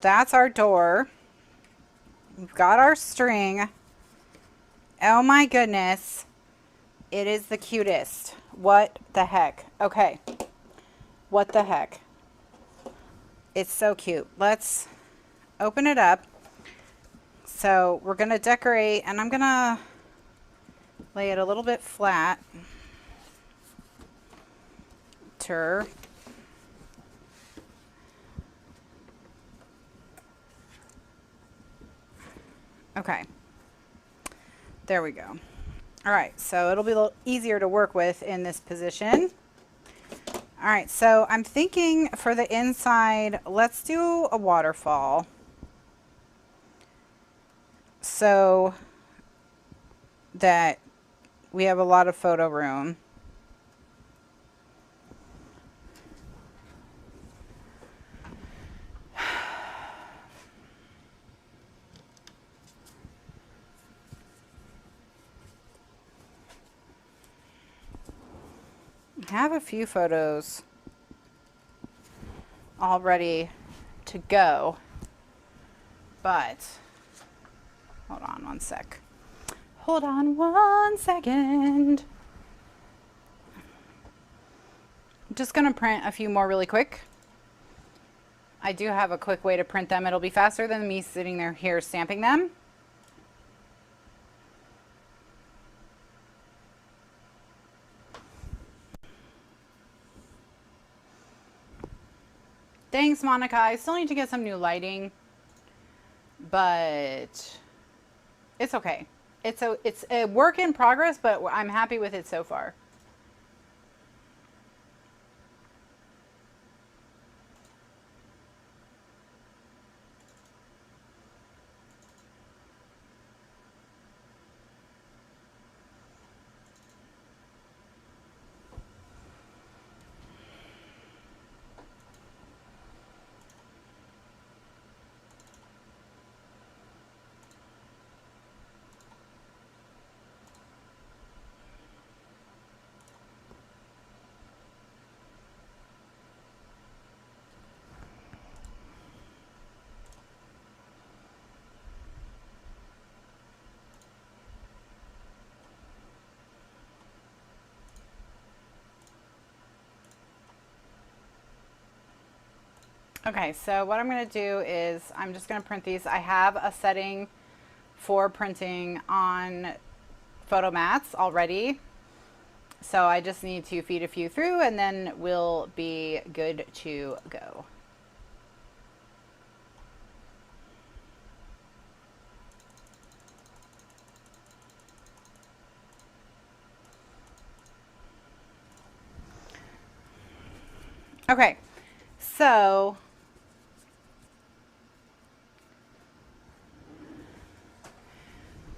That's our door. We've got our string. Oh my goodness. It is the cutest. What the heck? Okay. What the heck? It's so cute. Let's open it up. So we're going to decorate, and I'm going to lay it a little bit flat. Okay. There we go. All right, so it'll be a little easier to work with in this position. All right, so I'm thinking for the inside, let's do a waterfall. So that we have a lot of photo room. I have a few photos all ready to go, but hold on one sec. Hold on one second. I'm just going to print a few more really quick. I do have a quick way to print them. It'll be faster than me sitting there here stamping them. Thanks, Monica. I still need to get some new lighting, but it's okay. It's a work in progress, but I'm happy with it so far. Okay, so what I'm going to do is I'm just going to print these. I have a setting for printing on photo mats already. So I just need to feed a few through and then we'll be good to go. Okay, so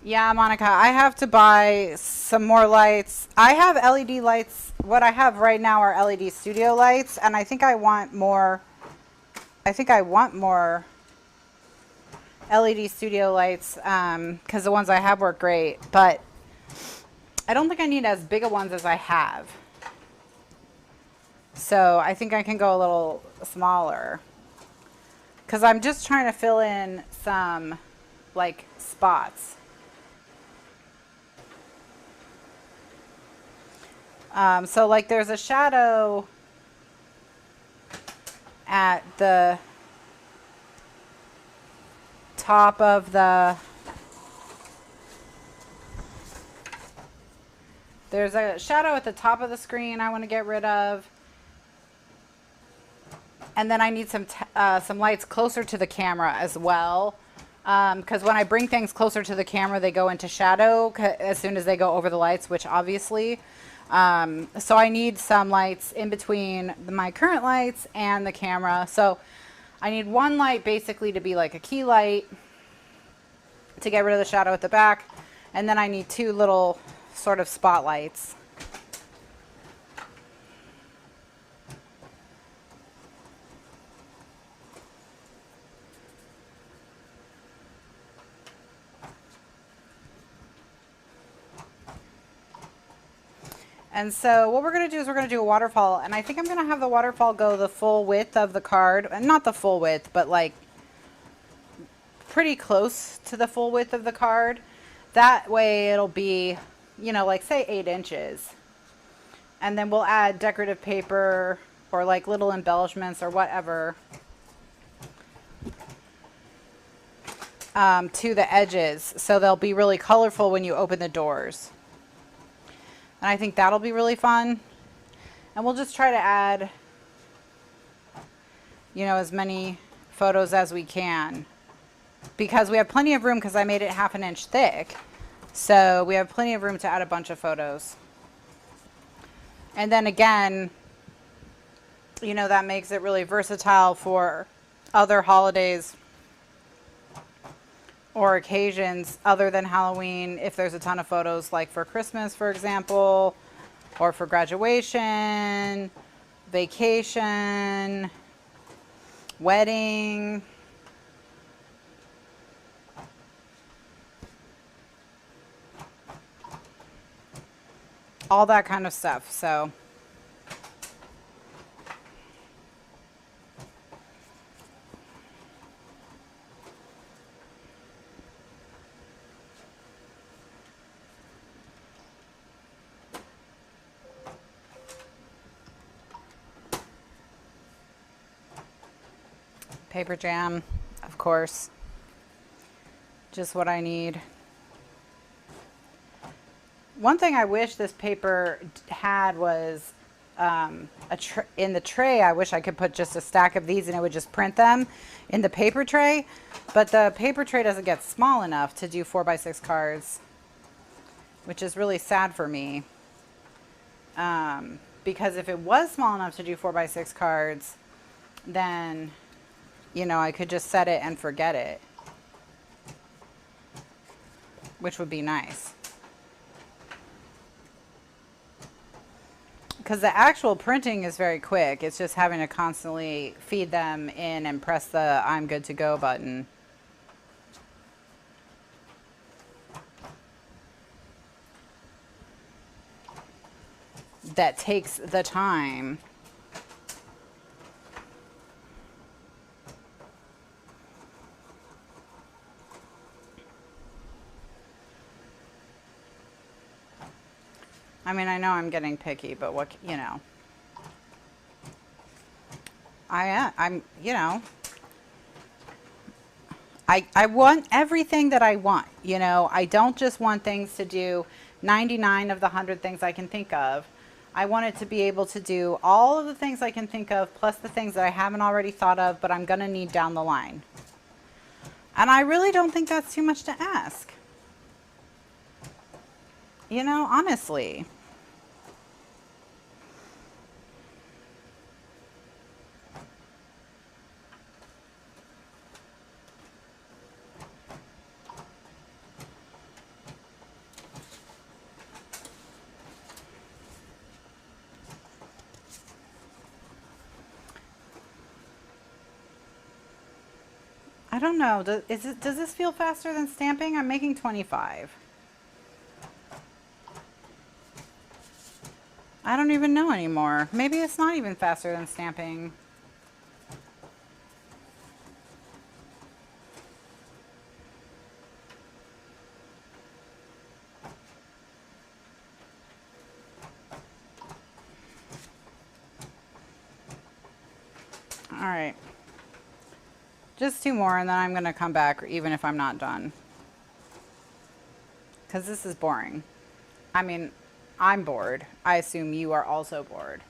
yeah, Monica, I have to buy some more lights. I have LED lights. What I have right now are LED studio lights, and I think I want more. I think I want more LED studio lights because the ones I have work great, but I don't think I need as big a ones as I have. So I think I can go a little smaller because I'm just trying to fill in some like spots. So like there's a shadow at the top of there's a shadow at the top of the screen I want to get rid of. And then I need some lights closer to the camera as well. Because when I bring things closer to the camera, they go into shadow as soon as they go over the lights, which obviously. So I need some lights in between my current lights and the camera. So I need one light basically to be like a key light to get rid of the shadow at the back. And then I need two little sort of spotlights. And so what we're going to do is we're going to do a waterfall, and I think I'm going to have the waterfall go the full width of the card, and not the full width, but like pretty close to the full width of the card. That way it'll be, you know, like say 8 inches. And then we'll add decorative paper or like little embellishments or whatever to the edges. So they'll be really colorful when you open the doors. And I think that'll be really fun. And we'll just try to add, you know, as many photos as we can. Because we have plenty of room because I made it 1/2 inch thick. So we have plenty of room to add a bunch of photos. And then again, you know, that makes it really versatile for other holidays or occasions other than Halloween. If there's a ton of photos, like for Christmas, for example, or for graduation, vacation, wedding. All that kind of stuff. So paper jam, of course, just what I need. One thing I wish this paper had was in the tray. I wish I could put just a stack of these and it would just print them in the paper tray. But the paper tray doesn't get small enough to do 4x6 cards, which is really sad for me. Because if it was small enough to do 4x6 cards, then, you know, I could just set it and forget it, which would be nice. Because the actual printing is very quick. It's just having to constantly feed them in and press the I'm good to go button. That takes the time. I mean, I know I'm getting picky, but what, you know, I'm, you know, I want everything that I want, you know. I don't just want things to do 99 of the 100 things I can think of. I want it to be able to do all of the things I can think of, plus the things that I haven't already thought of, but I'm going to need down the line. And I really don't think that's too much to ask. You know, honestly. I don't know. Does this feel faster than stamping? I'm making 25. I don't even know anymore. Maybe it's not even faster than stamping. All right. Just 2 more and then I'm going to come back even if I'm not done. Because this is boring. I mean, I'm bored. I assume you are also bored.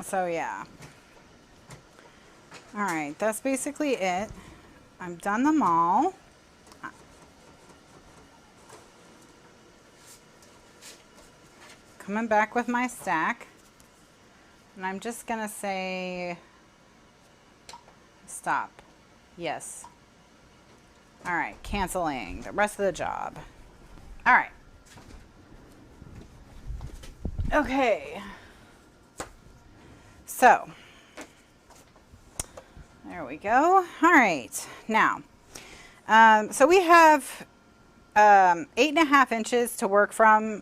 So yeah. All right, that's basically it. I've done them all. Coming back with my stack. And I'm just gonna say stop. Yes. All right, canceling the rest of the job. All right. So there we go. All right, now, so we have 8.5 inches to work from,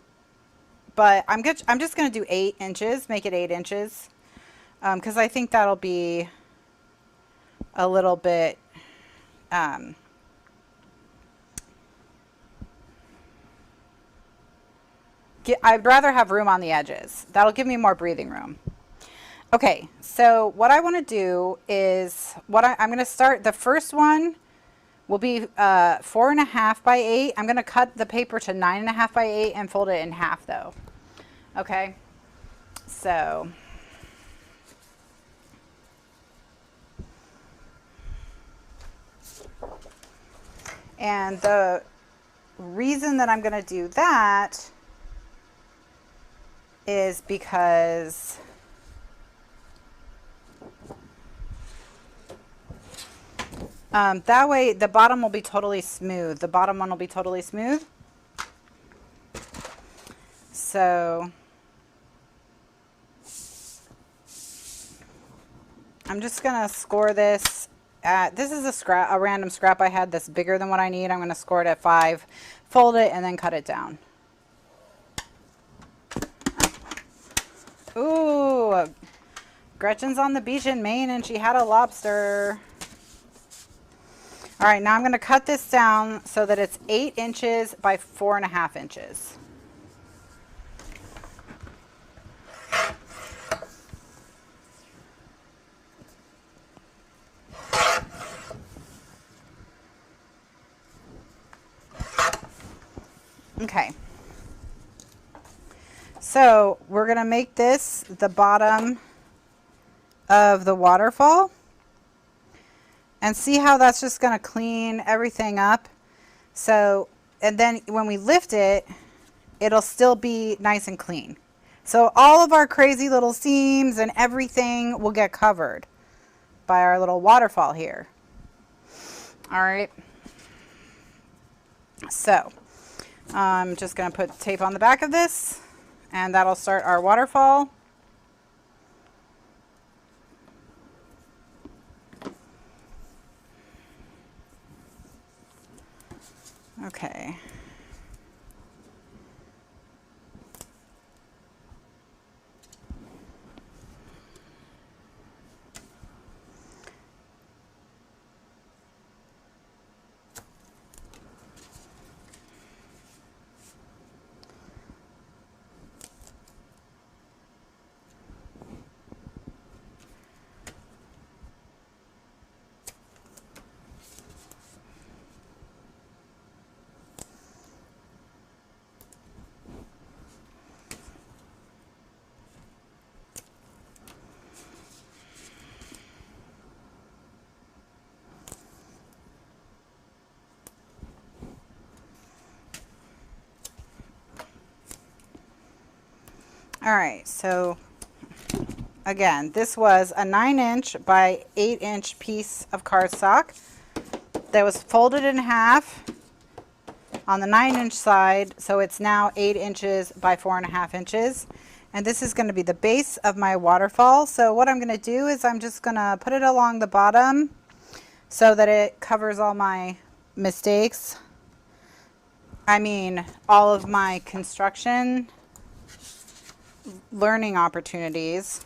but I'm just going to do 8 inches, make it 8 inches, because I think that'll be a little bit, I'd rather have room on the edges. That'll give me more breathing room. Okay, so what I want to do is, I'm going to start, the first one will be 4.5 by 8. I'm going to cut the paper to 9.5 by 8 and fold it in half though. Okay, so and the reason that I'm going to do that is because that way the bottom will be totally smooth. The bottom one will be totally smooth. So I'm just going to score this at, this is a random scrap I had that's bigger than what I need. I'm going to score it at 5, fold it, and then cut it down. Ooh, Gretchen's on the beach in Maine and she had a lobster. All right, now I'm going to cut this down so that it's 8 inches by 4.5 inches. Okay. So we're going to make this the bottom of the waterfall, and see how that's just going to clean everything up. So, and then when we lift it, it'll still be nice and clean. So all of our crazy little seams and everything will get covered by our little waterfall here. All right. So I'm just going to put tape on the back of this, and that'll start our waterfall. Okay. All right, so again, this was a 9-inch by 8-inch piece of cardstock that was folded in half on the 9-inch side, so it's now 8 inches by 4.5 inches. And this is going to be the base of my waterfall. So what I'm going to do is I'm just going to put it along the bottom so that it covers all my mistakes. I mean, all of my construction learning opportunities.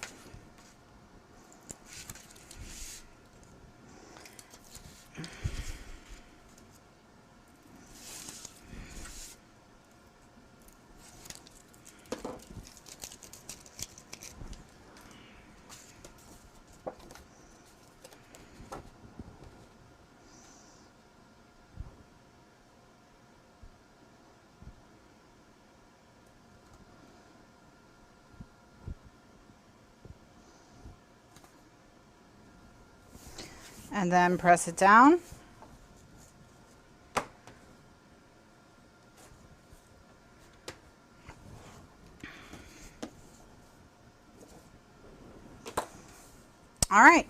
And then press it down. All right,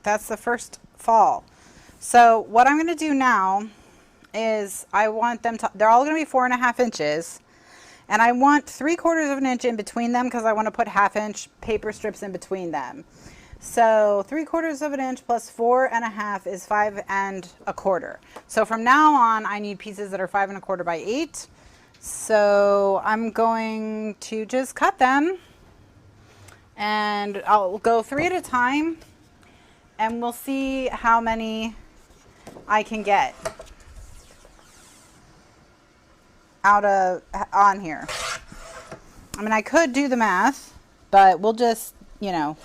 that's the first fall. So what I'm going to do now is I want them to, they're all going to be 4.5 inches. And I want 3/4 of an inch in between them because I want to put 1/2 inch paper strips in between them. So 3/4 of an inch plus 4 1/2 is 5 1/4. So from now on, I need pieces that are 5 1/4 by 8. So I'm going to just cut them, and I'll go 3 at a time, and we'll see how many I can get out of on here. I mean, I could do the math, but we'll just, you know,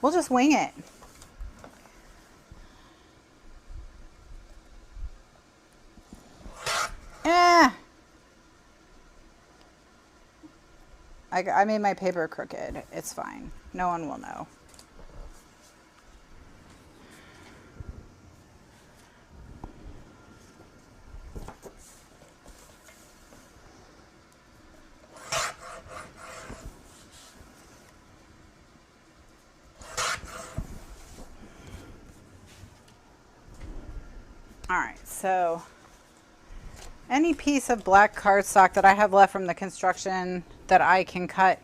we'll just wing it. I made my paper crooked. It's fine. No one will know. All right, so any piece of black cardstock that I have left from the construction that I can cut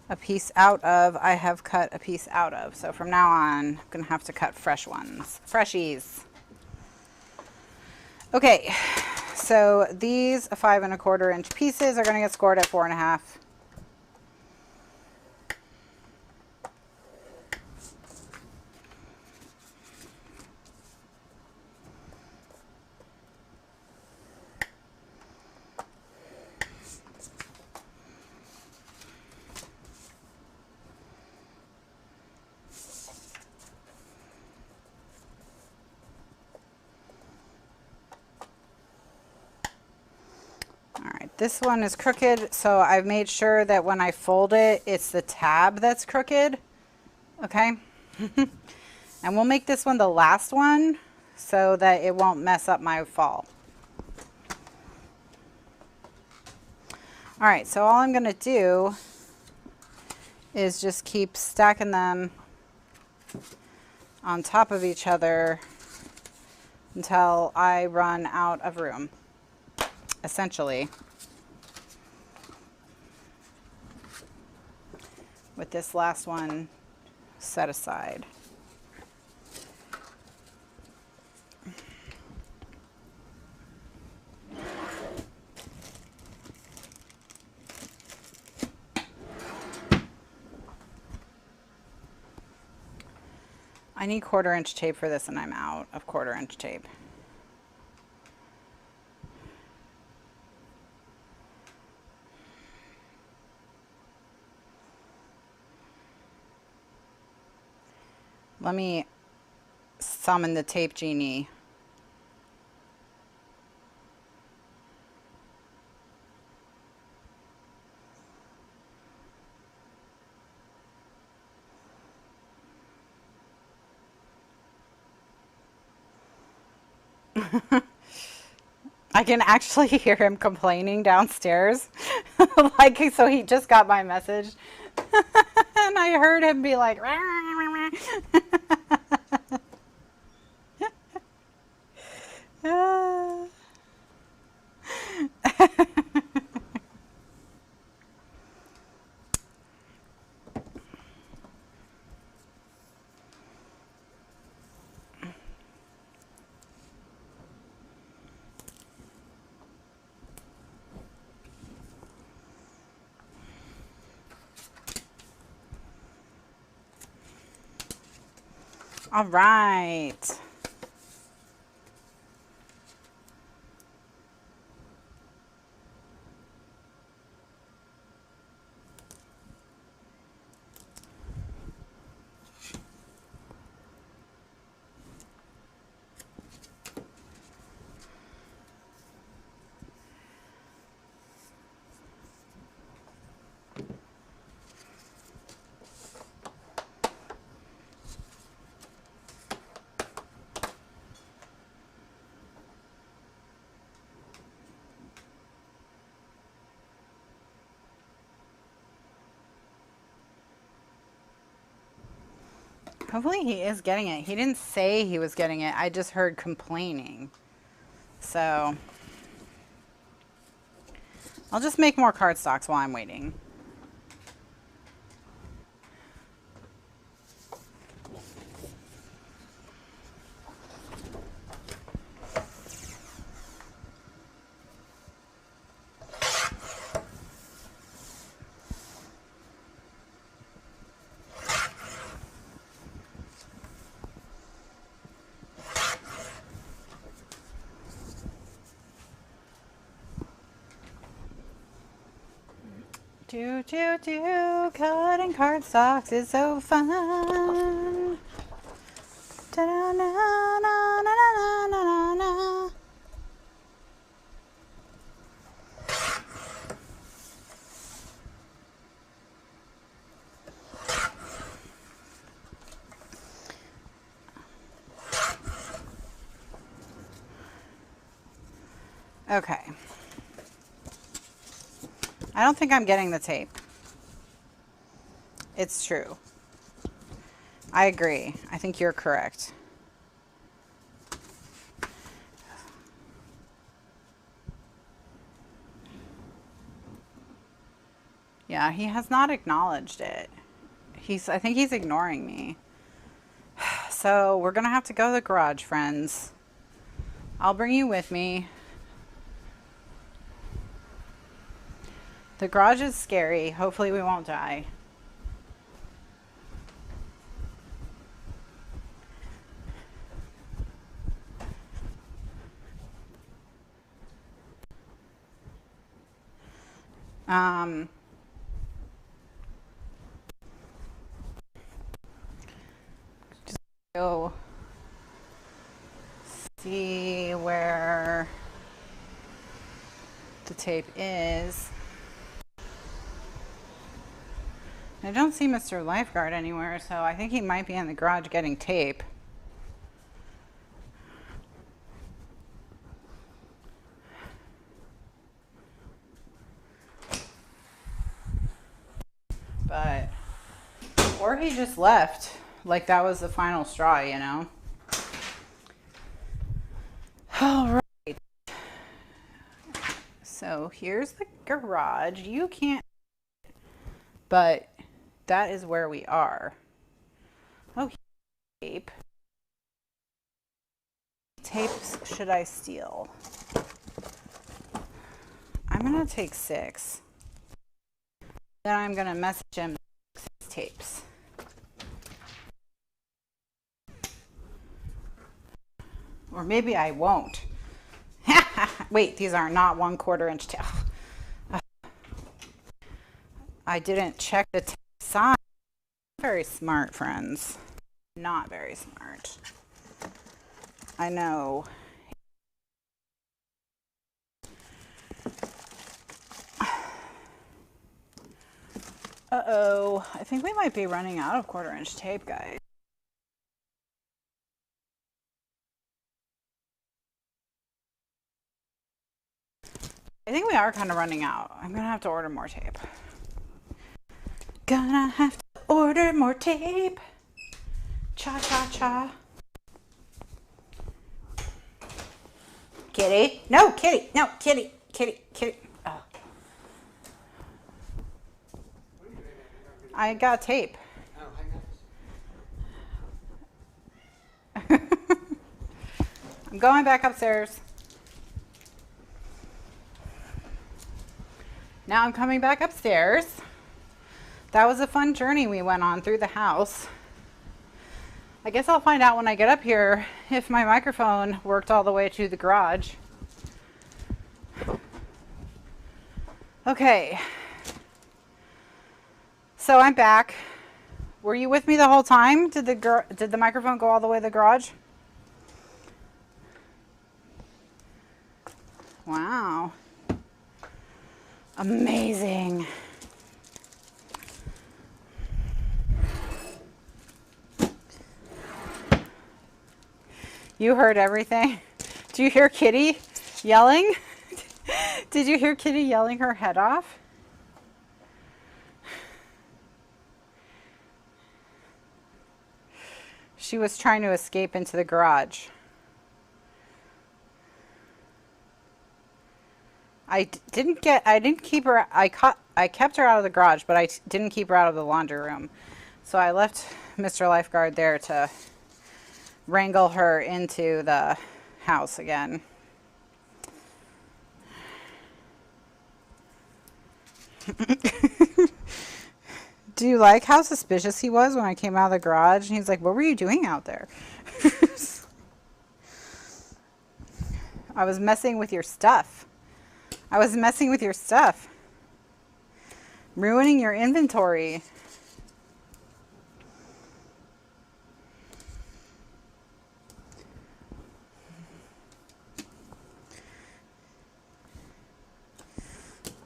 a piece out of, I have cut a piece out of. So from now on, I'm gonna have to cut fresh ones, freshies. Okay, so these 5 1/4 inch pieces are gonna get scored at 4 1/2. This one is crooked, so I've made sure that when I fold it, it's the tab that's crooked. Okay. And we'll make this one the last one so that it won't mess up my fall. All right, so all I'm going to do is just keep stacking them on top of each other until I run out of room, essentially. With this last one set aside. I need 1/4 inch tape for this, and I'm out of 1/4 inch tape. Let me summon the tape genie. I can actually hear him complaining downstairs. Like, so he just got my message. And I heard him be like, rah, rah, rah, rah. All right. Hopefully he is getting it. He didn't say he was getting it. I just heard complaining. So I'll just make more cardstocks while I'm waiting. Cutting cardstocks is so fun. Da -da -na -na -na -na -na -na -na. Okay. I don't think I'm getting the tape. It's true. I agree. I think you're correct. Yeah, he has not acknowledged it. I think he's ignoring me. So we're gonna have to go to the garage, friends. I'll bring you with me. The garage is scary. Hopefully we won't die. Just go see where the tape is. I don't see Mr. Lifeguard anywhere, so I think he might be in the garage getting tape. But, or he just left, like that was the final straw, you know? All right. So here's the garage. You can't, but that is where we are. Oh, tape. Tapes should I steal? I'm gonna take 6. Then I'm gonna message him 6 tapes. Or maybe I won't. Wait, these are not 1/4 inch tape. I didn't check the size. Very smart, friends. Not very smart. I know. Uh-oh. I think we might be running out of 1/4 inch tape, guys. I think we are kind of running out. I'm gonna have to order more tape. Gonna have to order more tape. Cha-cha-cha. Kitty. No, kitty. No, kitty. Kitty. Kitty. Oh. I got tape. I'm going back upstairs. Now I'm coming back upstairs. That was a fun journey we went on through the house. I guess I'll find out when I get up here if my microphone worked all the way to the garage. Okay. So I'm back. Were you with me the whole time? Did the microphone go all the way to the garage? Wow. Amazing. You heard everything? Do you hear Kitty yelling? Did you hear Kitty yelling her head off? She was trying to escape into the garage. didn't keep her, I kept her out of the garage, but I didn't keep her out of the laundry room. So I left Mr. Lifeguard there to wrangle her into the house again. Do you like how suspicious he was when I came out of the garage? And he's like, what were you doing out there? I was messing with your stuff. I was messing with your stuff. Ruining your inventory.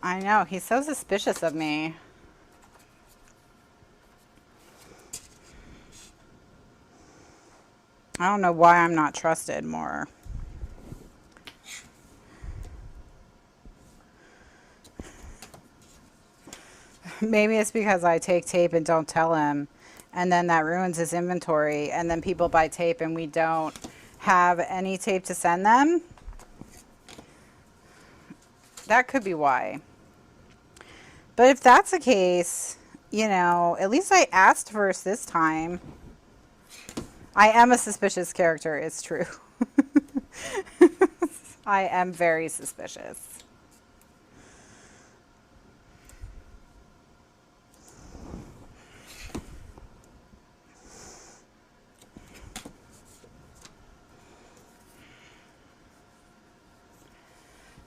I know, he's so suspicious of me. I don't know why I'm not trusted more. Maybe it's because I take tape and don't tell him, and then that ruins his inventory, and then people buy tape and we don't have any tape to send them. That could be why. But if that's the case, you know, at least I asked first this time. I am a suspicious character, it's true. I am very suspicious.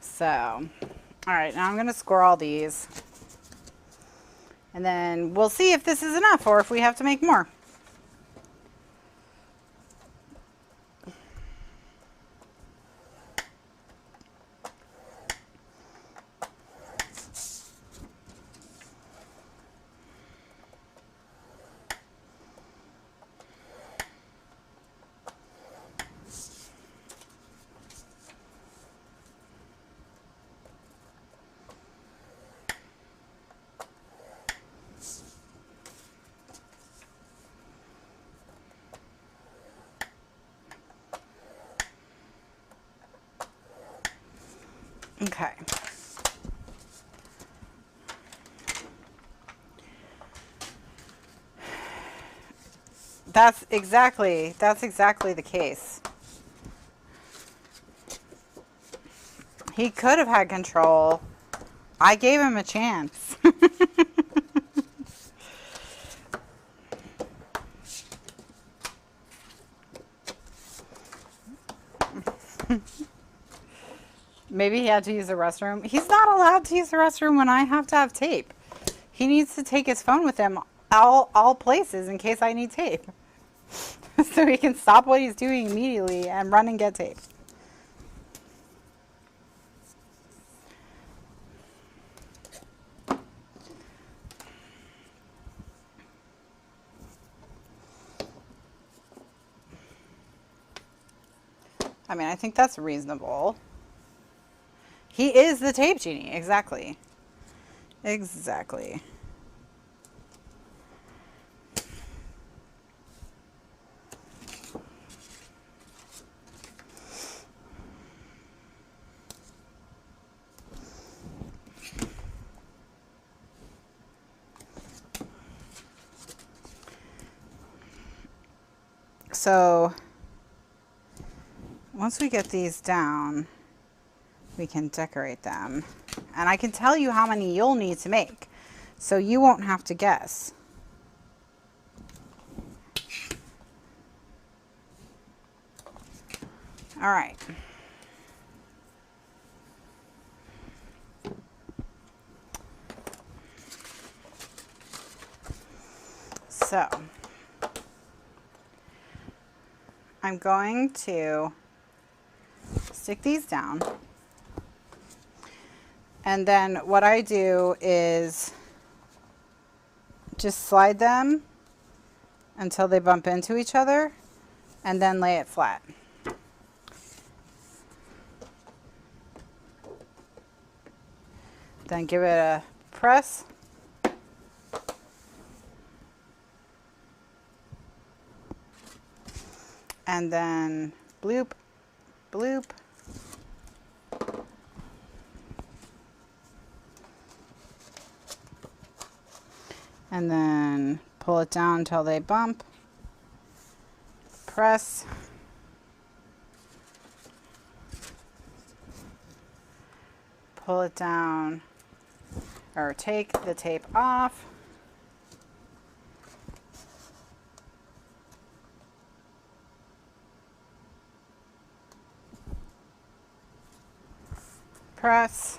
So, all right, now I'm going to score all these. And then we'll see if this is enough or if we have to make more. Okay. That's exactly the case. He could have had control. I gave him a chance. Maybe he had to use the restroom. He's not allowed to use the restroom when I have to have tape. He needs to take his phone with him all places in case I need tape. So he can stop what he's doing immediately and run and get tape. I mean, I think that's reasonable. He is the tape genie. Exactly. Exactly. So once we get these down, we can decorate them. And I can tell you how many you'll need to make, so you won't have to guess. All right. So I'm going to stick these down. And then what I do is just slide them until they bump into each other and then lay it flat. Then give it a press. And then bloop, bloop. And then pull it down until they bump. Press. Pull it down, or take the tape off. Press.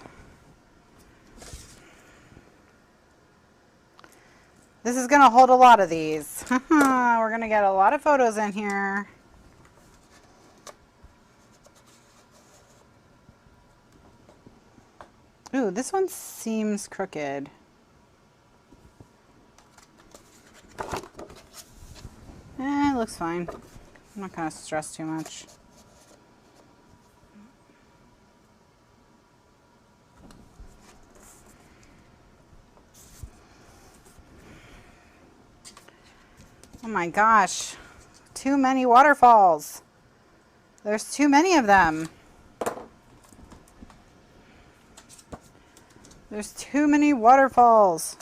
This is going to hold a lot of these. We're going to get a lot of photos in here. Ooh, this one seems crooked. It looks fine. I'm not going to stress too much. Oh my gosh, too many waterfalls. There's too many of them. There's too many waterfalls.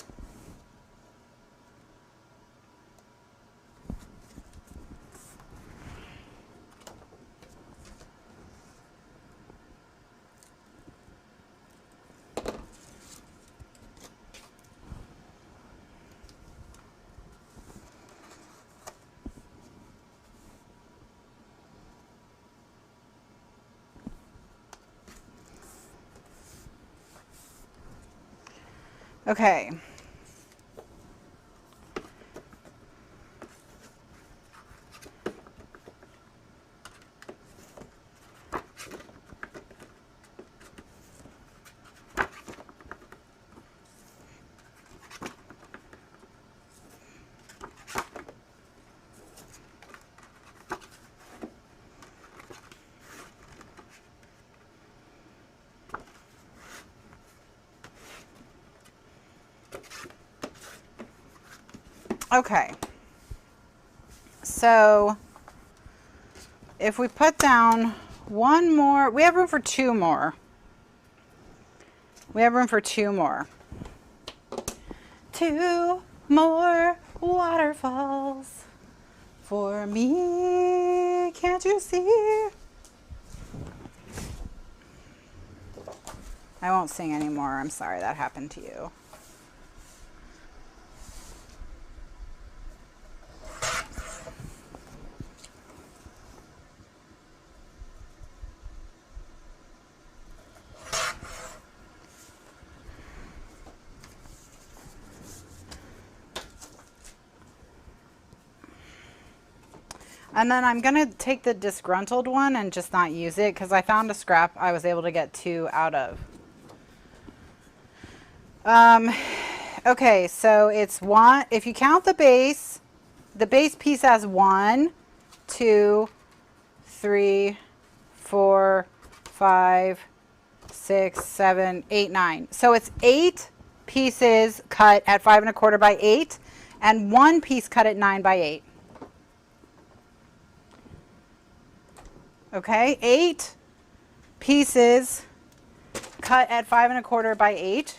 Okay. Okay, so if we put down one more, we have room for two more. We have room for two more. Two more waterfalls for me, can't you see? I won't sing anymore, I'm sorry that happened to you. And then I'm going to take the disgruntled one and just not use it because I found a scrap I was able to get two out of. Okay, so it's one, if you count the base piece as 1, 2, 3, 4, 5, 6, 7, 8, 9. So it's 8 pieces cut at 5 1/4 by 8 and 1 piece cut at 9 by 8. Okay, 8 pieces cut at 5 1/4 by 8,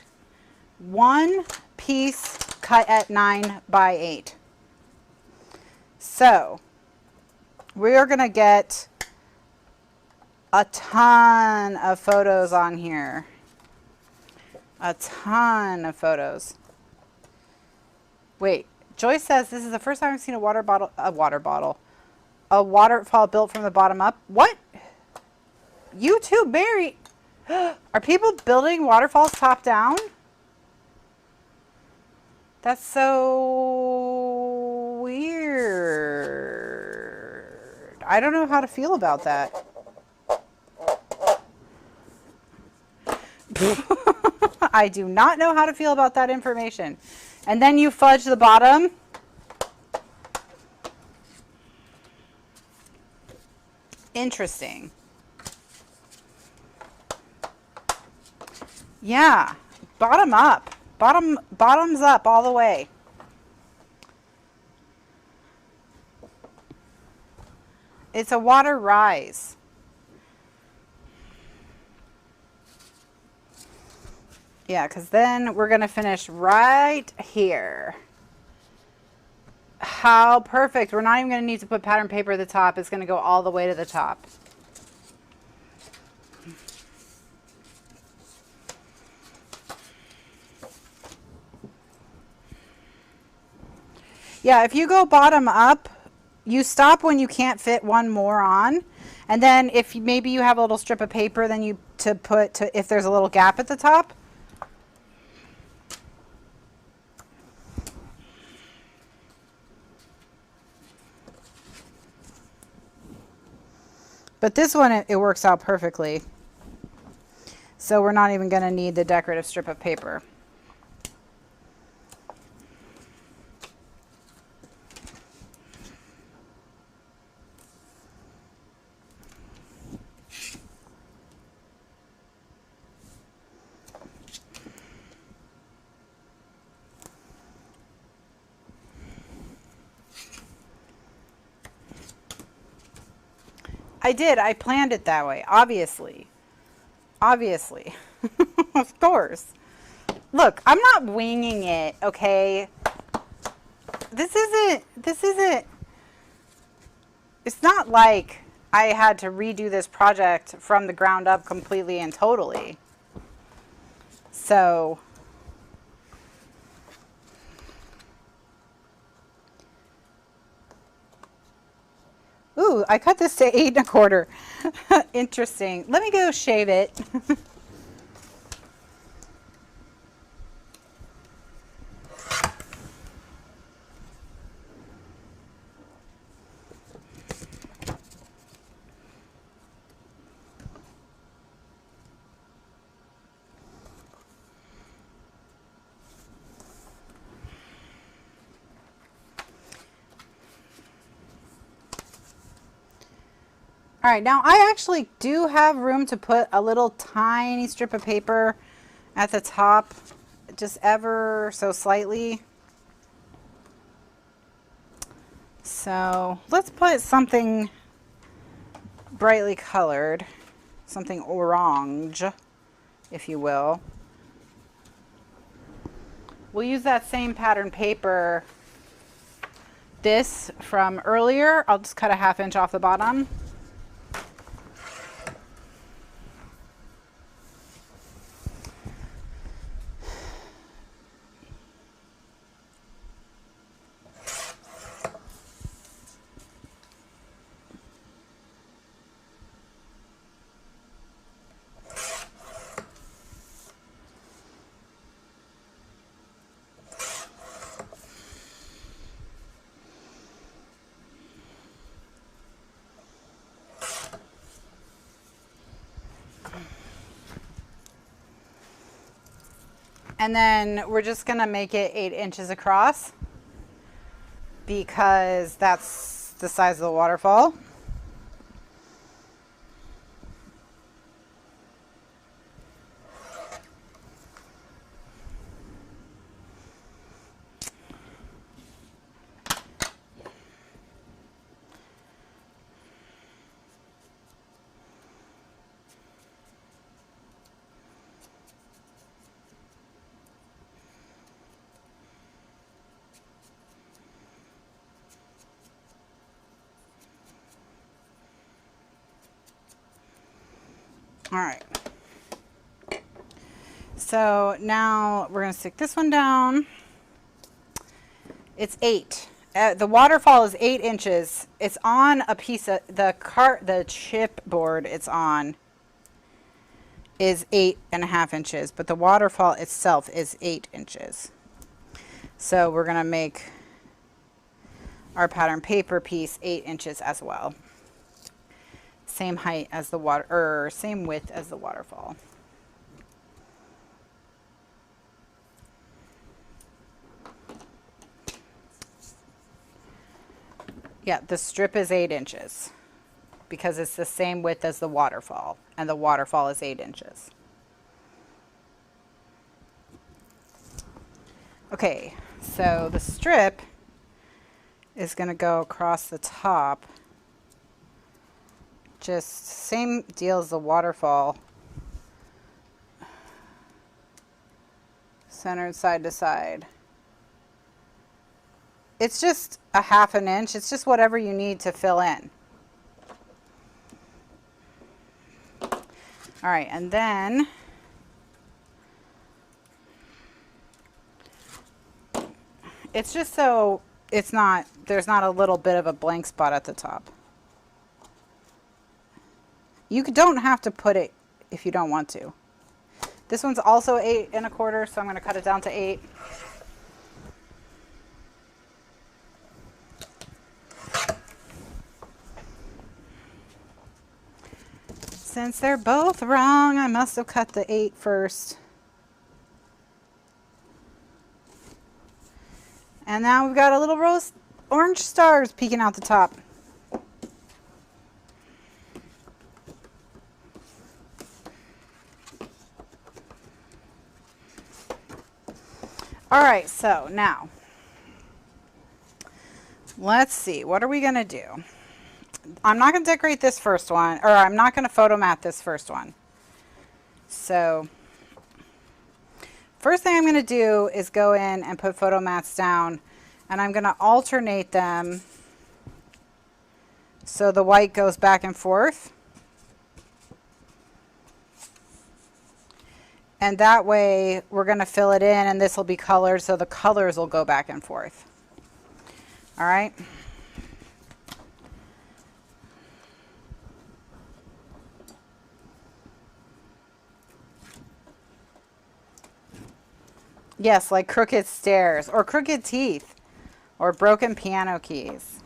1 piece cut at 9 by 8. So we are going to get a ton of photos on here. A ton of photos. Wait, Joyce says this is the first time I've seen a waterfall built from the bottom up. What? You too, Mary. Are people building waterfalls top down? That's so weird. I don't know how to feel about that. I do not know how to feel about that information. And then you fudge the bottom. Interesting. Yeah, bottom up. Bottoms up all the way. It's a water rise. Yeah, because then we're going to finish right here. how perfect. We're not even going to need to put pattern paper at the top. It's going to go all the way to the top. Yeah, if you go bottom up, you stop when you can't fit one more on. And then if maybe you have a little strip of paper, then you if there's a little gap at the top. But this one, it works out perfectly. So we're not even going to need the decorative strip of paper. I did. I planned it that way. Obviously. Obviously. Of course. Look, I'm not winging it, okay? This isn't, it's not like I had to redo this project from the ground up completely and totally. So, ooh, I cut this to 8 1/4. Interesting. Let me go shave it. All right, now I actually do have room to put a little tiny strip of paper at the top, just ever so slightly. So let's put something brightly colored, something orange, if you will. We'll use that same pattern paper, this from earlier. I'll just cut a 1/2 inch off the bottom. And then we're just gonna make it 8 inches across because that's the size of the waterfall. All right. So now we're going to stick this one down. It's 8. The waterfall is 8 inches. It's on a piece of the chipboard it's on is 8.5 inches, but the waterfall itself is 8 inches. So we're going to make our pattern paper piece 8 inches as well. Same height as the same width as the waterfall. Yeah, the strip is 8 inches because it's the same width as the waterfall, and the waterfall is 8 inches. Okay, so the strip is going to go across the top. Just same deal as the waterfall. Centered side to side. it's just a 1/2 inch. It's just whatever you need to fill in. All right, and then it's just so it's not, there's not a little bit of a blank spot at the top. You don't have to put it if you don't want to. This one's also 8 1/4, so I'm going to cut it down to 8. Since they're both wrong, I must have cut the 8 first. And now we've got a little rose orange stars peeking out the top. All right, so now let's see, what are we going to do? I'm not going to decorate this first one, or I'm not going to photo mat this first one. So first thing I'm going to do is go in and put photo mats down, and I'm going to alternate them so the white goes back and forth. And that way we're going to fill it in, and this will be colored, so the colors will go back and forth. All right. Yes, like crooked stairs or crooked teeth or broken piano keys.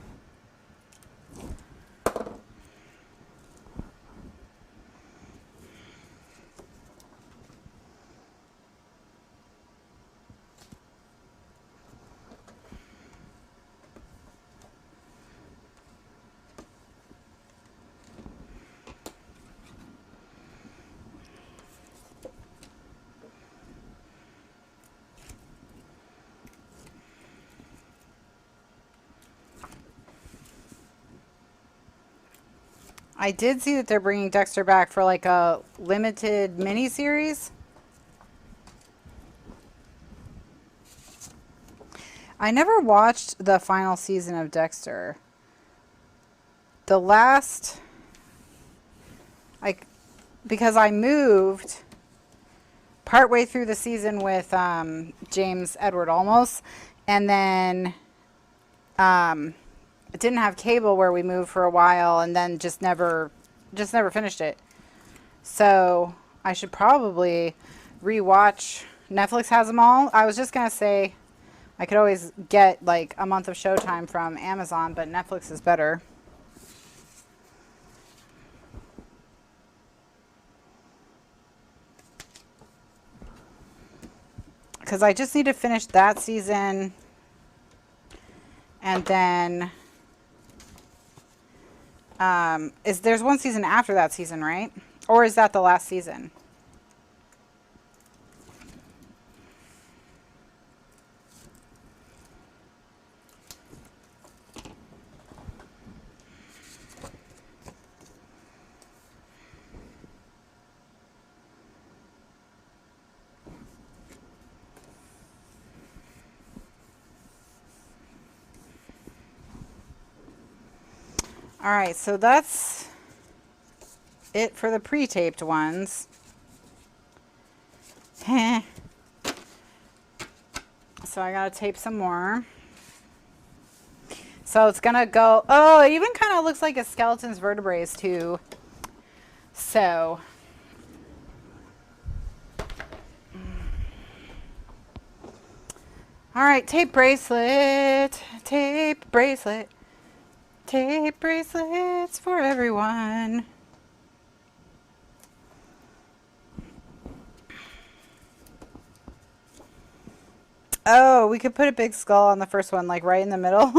I did see that they're bringing Dexter back for like a limited mini series. I never watched the final season of Dexter. The last, like, because I moved partway through the season with James Edward Olmos, and then didn't have cable where we moved for a while, and then just never finished it. So I should probably rewatch. Netflix has them all. I was just gonna say I could always get like a month of Showtime from Amazon, but Netflix is better. Because I just need to finish that season, and then there's one season after that season, right? Or is that the last season? All right, so that's it for the pre-taped ones. So I gotta tape some more. So it's gonna go, oh, it even kind of looks like a skeleton's vertebrae too. So all right, tape bracelet, tape bracelet. Tape bracelets for everyone. Oh, we could put a big skull on the first one, like right in the middle.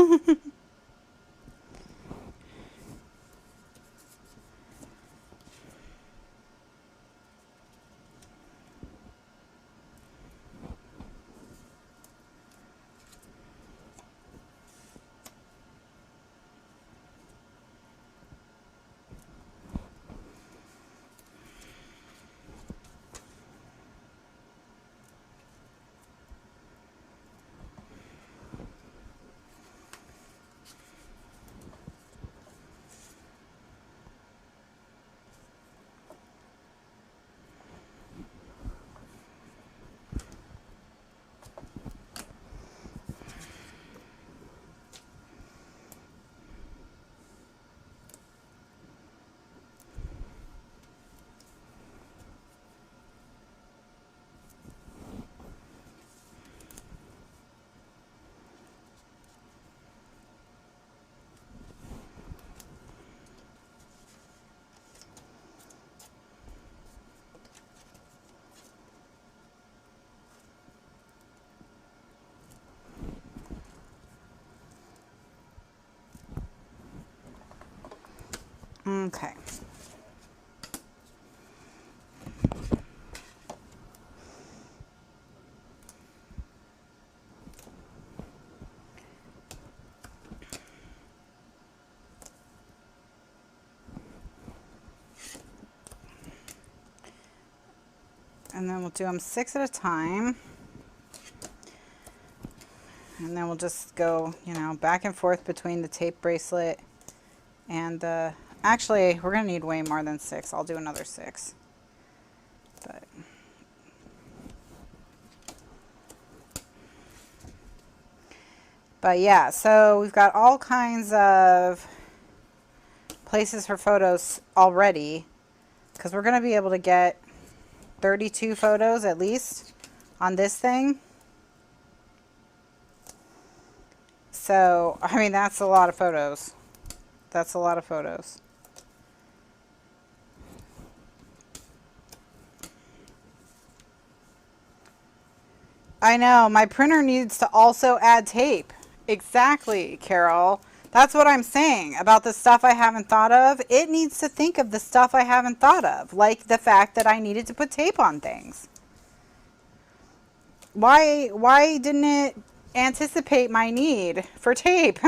Okay. And then we'll do them 6 at a time. And then we'll just go, you know, back and forth between the tape bracelet and the, actually, we're going to need way more than 6. I'll do another 6. But yeah, so we've got all kinds of places for photos already, because we're going to be able to get 32 photos at least on this thing. So, I mean, that's a lot of photos. That's a lot of photos. I know, my printer needs to also add tape. Exactly, Carol. That's what I'm saying about the stuff I haven't thought of. It needs to think of the stuff I haven't thought of, like the fact that I needed to put tape on things. Why didn't it anticipate my need for tape?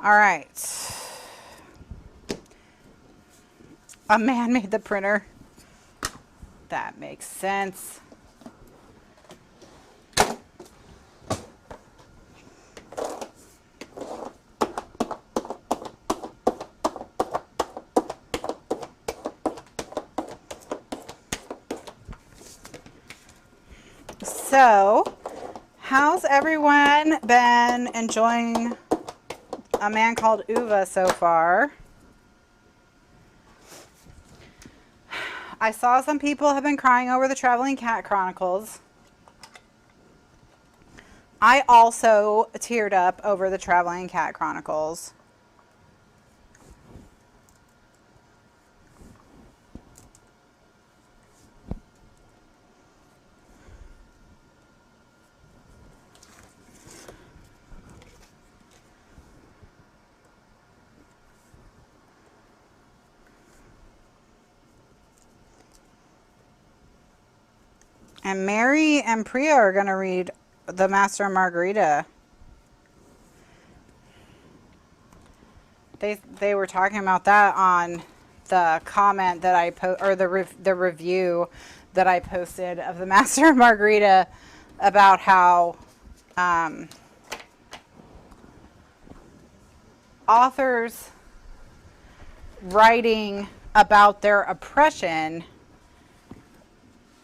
All right. A man made the printer. That makes sense. So, how's everyone been enjoying A Man Called Uva so far? I saw some people have been crying over the Traveling Cat Chronicles. I also teared up over the Traveling Cat Chronicles. And Mary and Priya are going to read The Master and Margarita. They were talking about that on the comment that I or the review that I posted of The Master and Margarita, about how authors writing about their oppression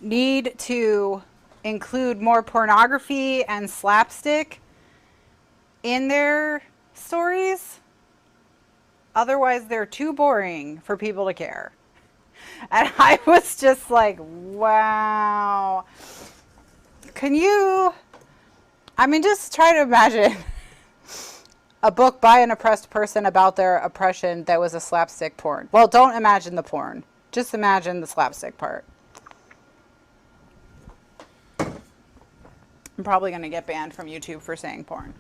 need to include more pornography and slapstick in their stories. Otherwise, they're too boring for people to care. And I was just like, wow. Can you, I mean, just try to imagine a book by an oppressed person about their oppression that was a slapstick porn. Well, don't imagine the porn. Just imagine the slapstick part. I'm probably going to get banned from YouTube for saying porn.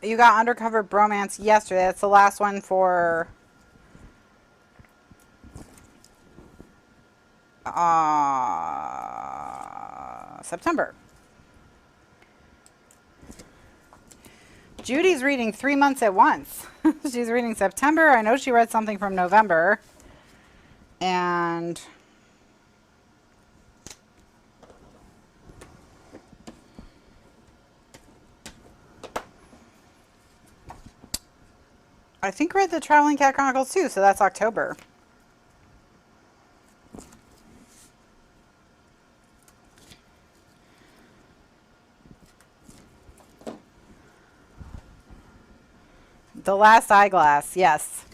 You got Undercover Bromance yesterday. That's the last one for September. Judy's reading 3 months at once. She's reading September. I know she read something from November. And I think read the Traveling Cat Chronicles too, so that's October. The last eyeglass, yes.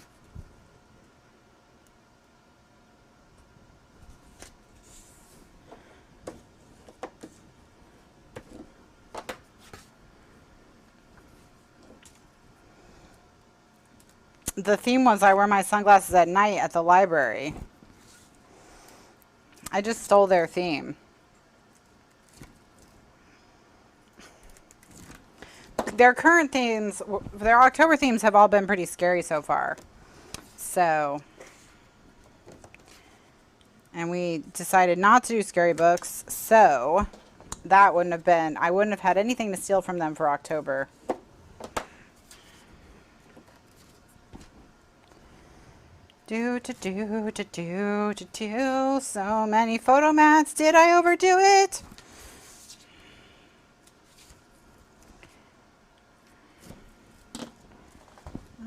The theme was I wear my sunglasses at night at the library. I just stole their theme. Their current themes, their October themes have all been pretty scary so far. So, and we decided not to do scary books, so that wouldn't have been, I wouldn't have had anything to steal from them for October. So many photo mats. Did I overdo it?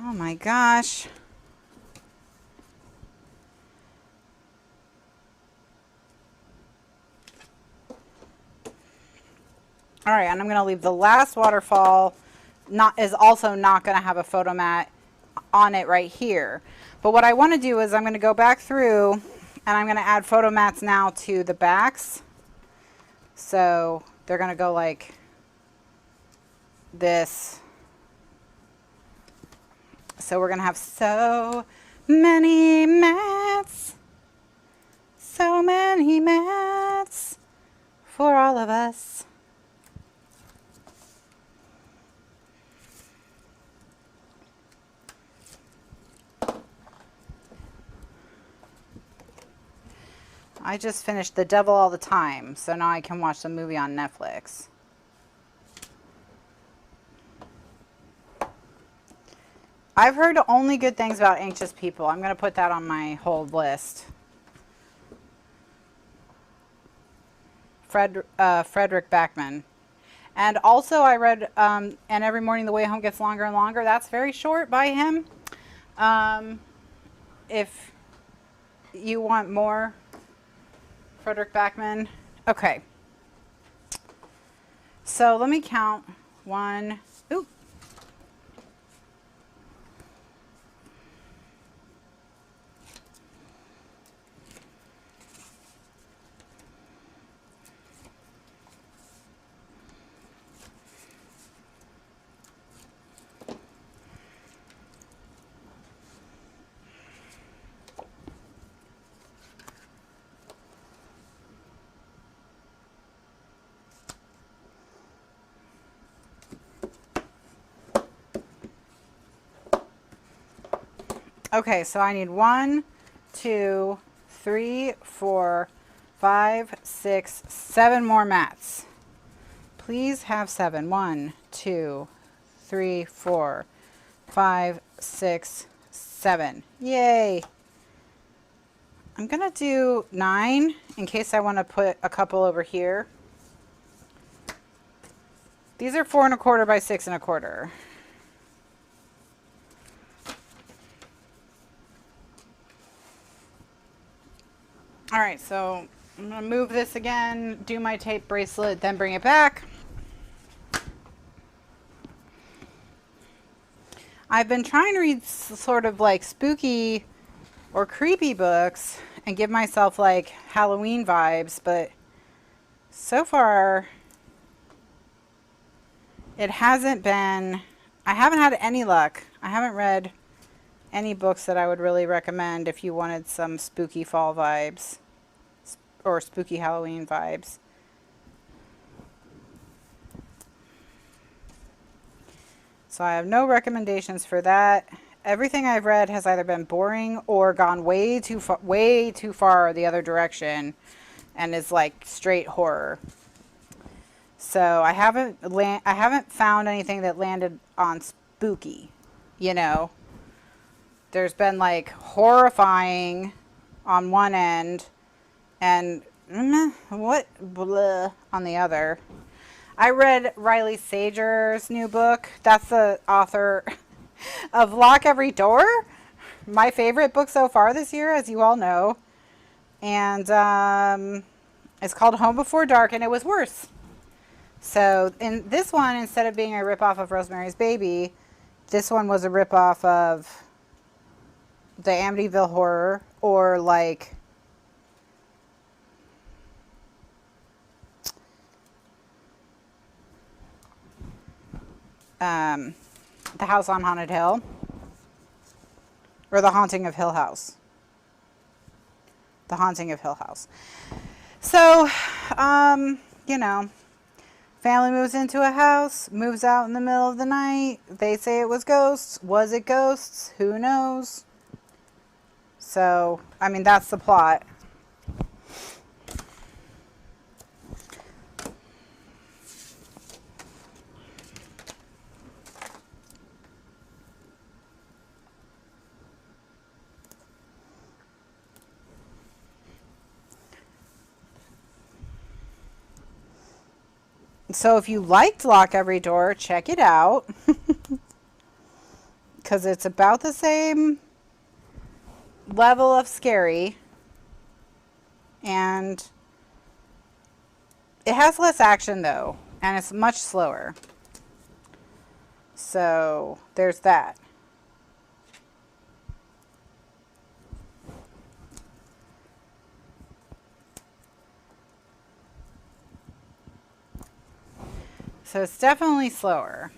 Oh my gosh. All right, and I'm going to leave the last waterfall is also not going to have a photo mat on it right here. But what I want to do is I'm going to go back through and I'm going to add photo mats now to the backs. So they're going to go like this. So we're going to have so many mats. So many mats for all of us. I just finished The Devil All the Time, so now I can watch the movie on Netflix. I've heard only good things about Anxious People. I'm going to put that on my hold list. Frederick Backman. And also I read And Every Morning the Way Home Gets Longer and Longer. That's very short by him. If you want more Frederick Backman. Okay. So let me count. 1, ooh. Okay, so I need 1, 2, 3, 4, 5, 6, 7 more mats. Please have 7. 1, 2, 3, 4, 5, 6, 7. Yay! I'm going to do 9 in case I want to put a couple over here. These are 4 1/4 by 6 1/4. All right, so I'm going to move this again, do my tape bracelet, then bring it back. I've been trying to read sort of like spooky or creepy books and give myself like Halloween vibes, but so far it hasn't been, I haven't had any luck. I haven't read any books that I would really recommend if you wanted some spooky fall vibes or spooky Halloween vibes. So I have no recommendations for that. Everything I've read has either been boring or gone way too far the other direction and is like straight horror. So I haven't found anything that landed on spooky, you know. There's been like horrifying on one end and what blah on the other. I read Riley Sager's new book. That's the author of Lock Every Door, my favorite book so far this year, as you all know. And it's called Home Before Dark, and it was worse. So in this one, instead of being a ripoff of Rosemary's Baby, This one was a ripoff of the Amityville Horror, or like The House on Haunted Hill, or The Haunting of Hill House. The Haunting of Hill House. So, you know, family moves into a house, moves out in the middle of the night. They say it was ghosts. Was it ghosts? Who knows? So, I mean, that's the plot. So if you liked Lock Every Door, check it out. Because it's about the same level of scary. And it has less action though. And it's much slower. So there's that. So it's definitely slower.